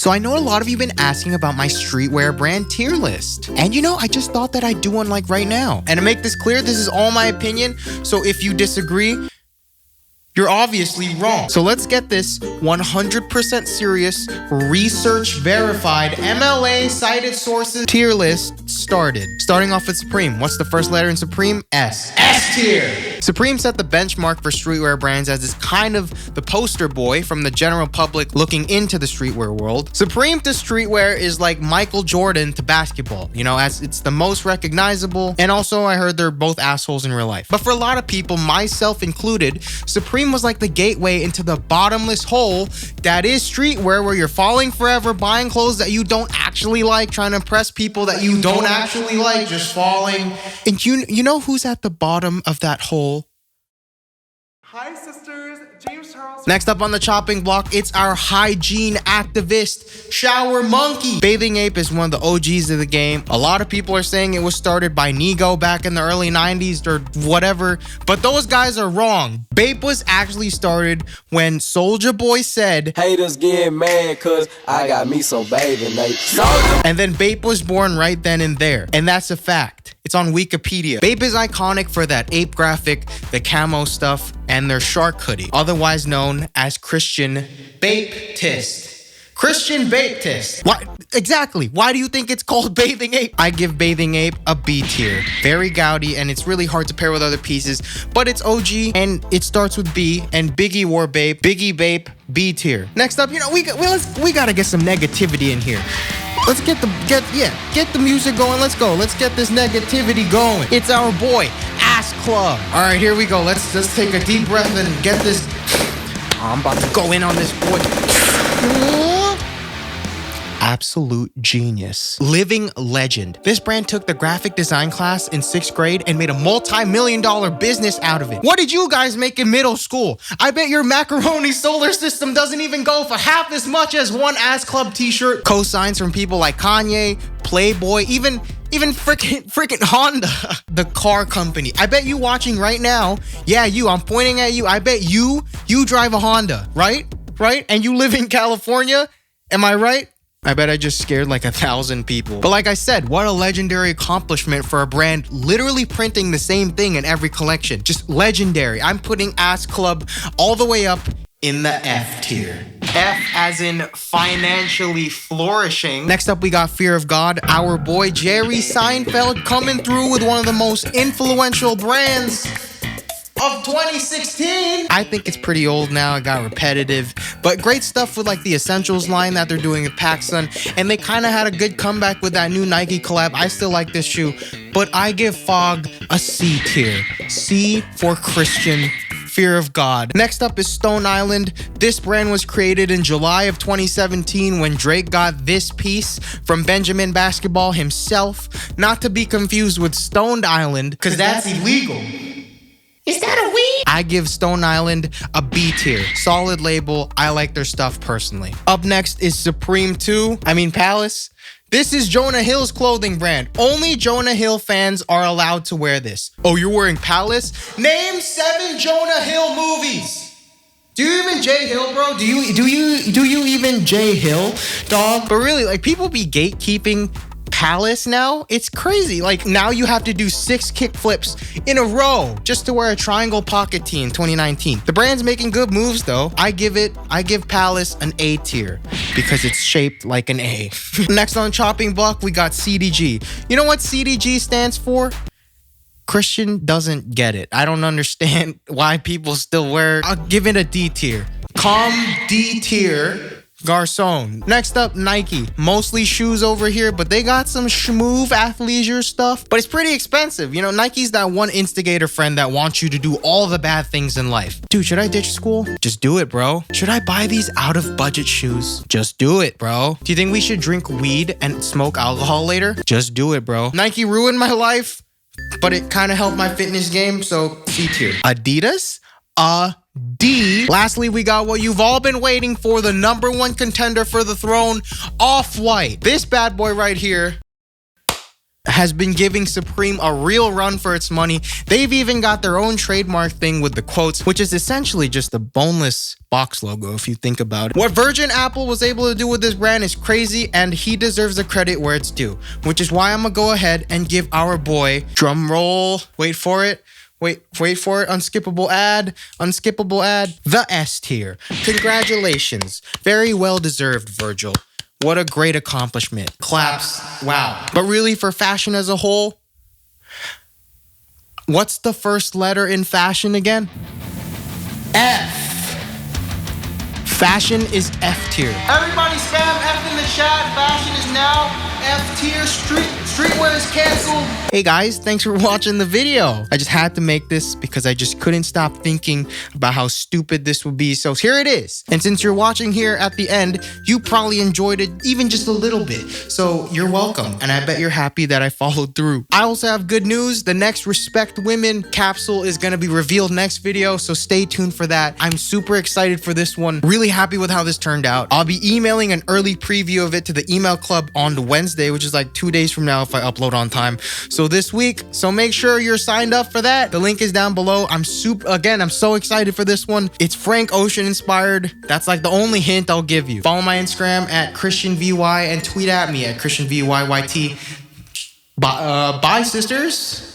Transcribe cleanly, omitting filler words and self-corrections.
So I know a lot of you have been asking about my streetwear brand tier list. And you know, I just thought that I'd do one like right now. And to make this clear, this is all my opinion. So if you disagree, you're obviously wrong. So let's get this 100% serious, research verified, MLA cited sources tier list started. Starting off with Supreme. What's the first letter in Supreme? S. S tier. Supreme set the benchmark for streetwear brands as is kind of the poster boy from the general public looking into the streetwear world. Supreme to streetwear is like Michael Jordan to basketball, you know, as it's the most recognizable. And also I heard they're both assholes in real life. But for a lot of people, myself included, Supreme was like the gateway into the bottomless hole that is streetwear, where you're falling forever, buying clothes that you don't actually like, trying to impress people that you don't actually like, just falling. And you know who's at the bottom of that hole? Hi sisters, James Charles. Next up on the chopping block, it's our hygiene activist, Shower Monkey. Bathing Ape is one of the OGs of the game. A lot of people are saying it was started by Nego back in the early 90s or whatever, but those guys are wrong. Bape was actually started when Soulja Boy said, haters get mad cause I got me some Bathing Ape. And then Bape was born right then and there. And that's a fact. It's on Wikipedia. Bape is iconic for that ape graphic, the camo stuff, and their shark hoodie, otherwise known as Christian Baptist. Christian Baptist. Why? Exactly. Why do you think it's called Bathing Ape? I give Bathing Ape a B tier. Very gaudy, and it's really hard to pair with other pieces, but it's OG, and it starts with B, and Biggie wore Bape. Biggie Bape, B tier. Next up, you know, we gotta get some negativity in here. Let's get the music going. Let's go. Let's get this negativity going. It's our boy, Ass Club. All right, here we go. Let's take a deep breath and get this. Oh, I'm about to go in on this boy. Absolute genius. Living legend. This brand took the graphic design class in 6th grade and made a multi-million-dollar business out of it. What did you guys make in middle school? I bet your macaroni solar system doesn't even go for half as much as one Ass Club t-shirt. Co-signs from people like Kanye, Playboy, even freaking Honda, the car company. I bet you watching right now, yeah, you, I'm pointing at you. I bet you drive a Honda, right? And you live in California. Am I right? I bet I just scared like 1,000 people. But like I said, what a legendary accomplishment for a brand literally printing the same thing in every collection. Just legendary. I'm putting Ass Club all the way up in the F tier. F as in financially flourishing. Next up, we got Fear of God. Our boy Jerry Seinfeld coming through with one of the most influential brands of 2016. I think it's pretty old now. It got repetitive, but great stuff with like the Essentials line that they're doing with PacSun, and they kind of had a good comeback with that new Nike collab. I still like this shoe, but I give Fog a C tier. C for Christian Fear of God. Next up is Stone Island. This brand was created in July of 2017 when Drake got this piece from Benjamin Basketball himself, not to be confused with Stoned Island, because that's illegal. Is that a weed? I give Stone Island a B tier. Solid label. I like their stuff personally. Up next is Supreme 2. Palace. This is Jonah Hill's clothing brand. Only Jonah Hill fans are allowed to wear this. Oh, you're wearing Palace? Name 7 Jonah Hill movies. Do you even J Hill, bro? Do you even J Hill, dog? But really, like, people be gatekeeping Palace now. It's crazy. Like, now you have to do 6 kick flips in a row just to wear a triangle pocket tee in 2019. The brand's making good moves though. I give Palace an A tier because it's shaped like an A. Next on chopping block, we got CDG. You know what CDG stands for? Christian doesn't get it. I don't understand why people still wear it. I'll give it a D tier. Comme D tier. Garçons. Next up, Nike. Mostly shoes over here, but they got some schmoove athleisure stuff, but it's pretty expensive. You know, Nike's that one instigator friend that wants you to do all the bad things in life. Dude, should I ditch school? Just do it, bro. Should I buy these out of budget shoes? Just do it, bro. Do you think we should drink weed and smoke alcohol later? Just do it, bro. Nike ruined my life, but it kind of helped my fitness game, so C tier. Adidas? D. Lastly, we got what you've all been waiting for, the #1 contender for the throne, Off-White. This bad boy right here has been giving Supreme a real run for its money. They've even got their own trademark thing with the quotes, which is essentially just a boneless box logo if you think about it. What Virgin Apple was able to do with this brand is crazy, and he deserves the credit where it's due, which is why I'm gonna go ahead and give our boy, drum roll, wait for it, unskippable ad, the S tier. Congratulations. Very well deserved, Virgil. What a great accomplishment. Claps. Wow. But really, for fashion as a whole, what's the first letter in fashion again? F. Fashion is F tier. Everybody spam F in the chat. Fashion is now F tier. Streetwear is canceled. Hey guys, thanks for watching the video. I just had to make this because I just couldn't stop thinking about how stupid this would be. So here it is. And since you're watching here at the end, you probably enjoyed it even just a little bit. So you're welcome. And I bet you're happy that I followed through. I also have good news. The next Respect Women capsule is going to be revealed next video. So stay tuned for that. I'm super excited for this one. Really happy with how this turned out. I'll be emailing an early preview of it to the email club on Wednesday, which is like 2 days from now if I upload on time. So this week, so make sure you're signed up for that. The link is down below. I'm so excited for this one. It's Frank Ocean inspired. That's like the only hint I'll give you. Follow my Instagram at ChristianVY and tweet at me at ChristianVYYT. Bye, sisters.